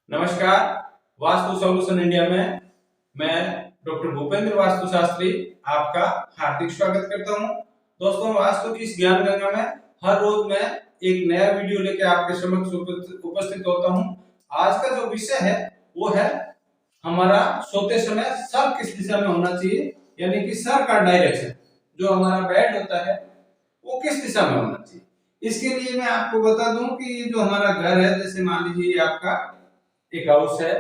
नमस्कार। Vastu solution India में मैं डॉक्टर भूपेंद्र वास्तु शास्त्री आपका हार्दिक स्वागत करता हूं। दोस्तों, वास्तु की इस ज्ञान गंगा में हर रोज मैं एक नया वीडियो लेकर आपके समक्ष उपस्थित होता हूं। आज का जो विषय है वो है हमारा सोते समय सर किस दिशा में होना चाहिए, यानी कि सर का डायरेक्शन, जो हमारा बेड होता है वो किस दिशा में होना चाहिए। इसके लिए मैं आपको बता दूं कि जो हमारा घर है, जैसे मान लीजिए आपका एक हाउस है,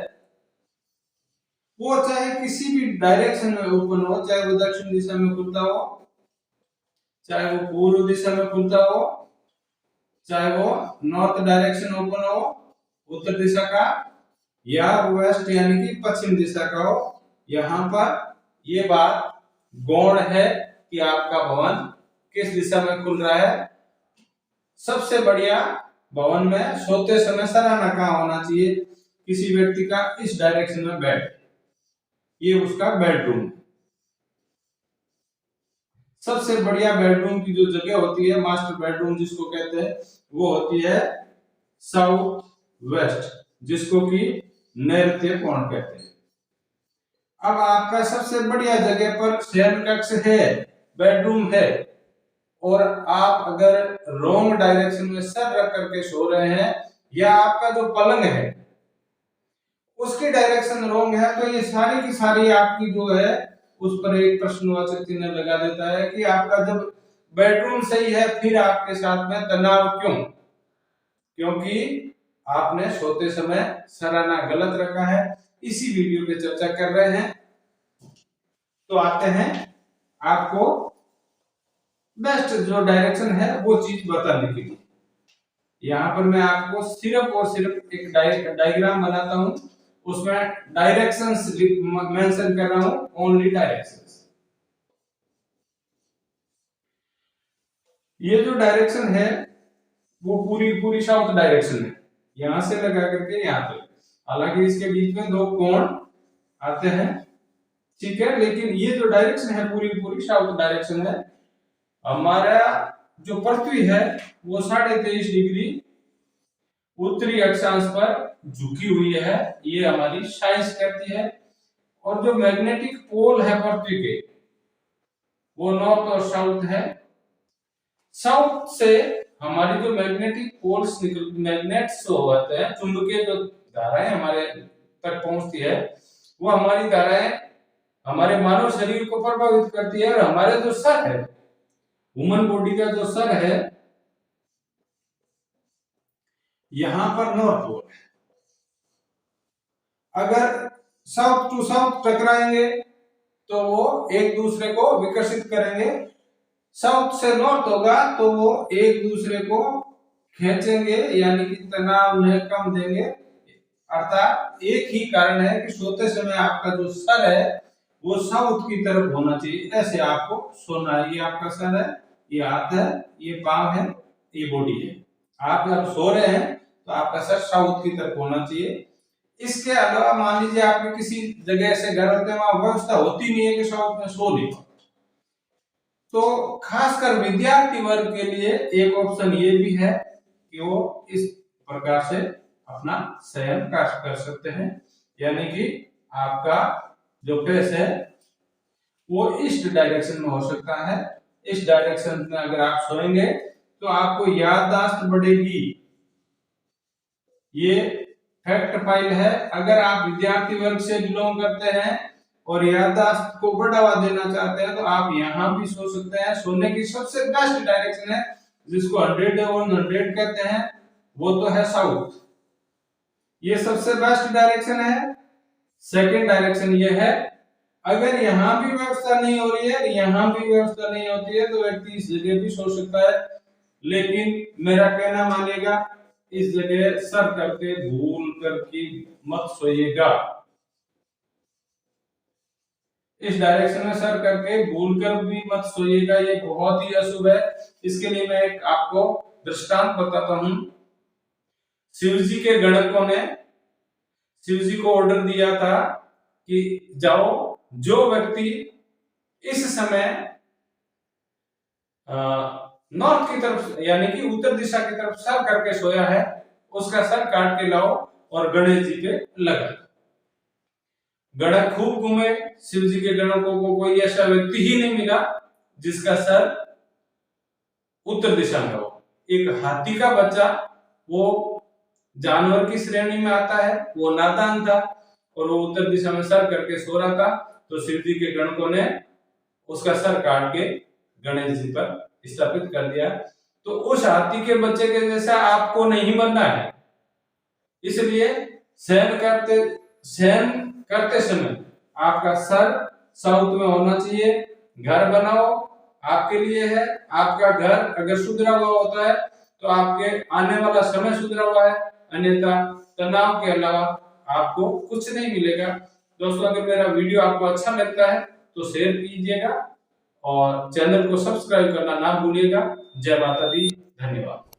वो चाहे किसी भी डायरेक्शन में ओपन हो, चाहे वो दक्षिण दिशा में खुलता हो, चाहे वो पूर्व दिशा में खुलता हो, चाहे वो नॉर्थ डायरेक्शन ओपन हो उत्तर दिशा का, या वेस्ट यानी कि पश्चिम दिशा का हो। यहाँ पर ये बात गौण है कि आपका भवन किस दिशा में खुल रहा है। सबसे बढ़िया भवन में सोते समय सराहना कहाँ होना चाहिए, किसी व्यक्ति का इस डायरेक्शन में बेड, ये उसका बेडरूम है। सबसे बढ़िया बेडरूम की जो जगह होती है, मास्टर बेडरूम जिसको कहते हैं, वो होती है साउथ वेस्ट, जिसको कि नैऋत्य कोण कहते हैं। अब आपका सबसे बढ़िया जगह पर शयन कक्ष है, बेडरूम है, और आप अगर रॉन्ग डायरेक्शन में सर रख करके सो रहे हैं, या आपका जो पलंग है उसकी डायरेक्शन रॉन्ग है, तो ये सारी की सारी आपकी जो है उस पर एक प्रश्नवाचक चिन्ह लगा देता है कि आपका जब बेडरूम सही है फिर आपके साथ में तनाव क्यों? क्योंकि आपने सोते समय सराहना गलत रखा है। इसी वीडियो पे चर्चा कर रहे हैं। तो आते हैं आपको बेस्ट जो डायरेक्शन है वो चीज बताने के लिए। यहाँ पर मैं आपको सिर्फ और सिर्फ एक डायग्राम बनाता हूं, उसमें डायरेक्शंस मेंशन कर रहा हूं, ओनली डायरेक्शंस। ये जो डायरेक्शन है वो पूरी साउथ डायरेक्शन है, यहां से लगा करके यहां तक। हालांकि इसके बीच में दो कोण आते हैं, ठीक है, लेकिन ये जो डायरेक्शन है पूरी साउथ डायरेक्शन है। हमारा जो पृथ्वी है वो 23.5 डिग्री उत्तरी अक्षांश पर झुकी हुई है, ये हमारी साइंस कहती है। और जो मैग्नेटिक पोल है पृथ्वी के, वो नॉर्थ और साउथ है। साउथ से हमारी जो मैग्नेटिक पोल्स मैग्नेट्स होते हैं, चुंबकीय जो धाराएं हमारे तक पहुंचती है, वो हमारी धाराएं हमारे मानव शरीर को प्रभावित करती है। और हमारे जो सर है, ह्यूमन बॉडी का जो सर है, यहां पर नॉर्थ पोल है। अगर साउथ टू साउथ टकराएंगे तो वो एक दूसरे को विकसित करेंगे। साउथ से नॉर्थ होगा तो वो एक दूसरे को खींचेंगे, यानी कि तनाव उन्हें कम देंगे। अर्थात एक ही कारण है कि सोते समय आपका जो सर है वो साउथ की तरफ होना चाहिए। ऐसे आपको सोना है। ये आपका सर है, ये हाथ है, ये पांव है, ये बॉडी है। आप जब सो रहे हैं तो आपका सर साउथ की तरफ होना चाहिए। इसके अलावा मान लीजिए आपके किसी जगह ऐसे घर होते हैं वहां व्यवस्था होती नहीं है कि साउथ में सो ले, तो खासकर विद्यार्थी वर्ग के लिए एक ऑप्शन ये भी है कि वो इस प्रकार से अपना शयन कर सकते हैं, यानी कि आपका जो फेस है वो ईस्ट डायरेक्शन में हो सकता है। इस डायरेक्शन में अगर आप सोएंगे तो आपको याददाश्त बढ़ेगी। ये फैक्ट फाइल है। अगर आप विद्यार्थी वर्ग से बिलोंग करते हैं और याददाश्त को बढ़ावा देना चाहते हैं तो आप यहाँ भी सो सकते हैं। सोने की सबसे बेस्ट डायरेक्शन है, जिसको 100 कहते हैं, वो तो है साउथ। ये सबसे बेस्ट डायरेक्शन है। सेकंड डायरेक्शन ये है, अगर यहाँ भी व्यवस्था नहीं हो रही है, यहाँ भी व्यवस्था नहीं होती है, तो व्यक्ति इस जगह भी सो सकता है। लेकिन मेरा कहना मानिएगा, इस जगह सर करके भूल करके मत सोइएगा। इस डायरेक्शन में सर करके भूल कर भी मत सोइएगा, ये बहुत ही अशुभ है। इसके लिए मैं एक आपको दृष्टांत बताता हूं। शिव जी के गणकों ने शिव जी को ऑर्डर दिया था कि जाओ, जो व्यक्ति इस समय नॉर्थ की तरफ यानी कि उत्तर दिशा की तरफ सर करके सोया है, उसका सर काट के लाओ और गणेश जी पे लगा। गणक खूब घूमे, शिव जी के गणकों को कोई ऐसा व्यक्ति ही नहीं मिला जिसका सर उत्तर दिशा में हो। एक हाथी का बच्चा वो जानवर की श्रेणी में आता है, वो नादान था और वो उत्तर दिशा में सर करके सो रहा था। तो शिव जी के गणकों ने उसका सर काट के गणेश जी पर स्थापित कर दिया। तो उस हाथी के बच्चे के जैसा आपको नहीं बनना है, इसलिए शयन करते समय आपका सर साउथ में होना चाहिए। घर बनाओ, आपके लिए है। आपका घर अगर सुधरा हुआ होता है तो आपके आने वाला समय सुधरा हुआ है, अन्यथा तनाव के अलावा आपको कुछ नहीं मिलेगा। दोस्तों, अगर मेरा वीडियो आपको अच्छा लगता है तो शेयर कीजिएगा और चैनल को सब्सक्राइब करना ना भूलिएगा। जय माता दी, धन्यवाद।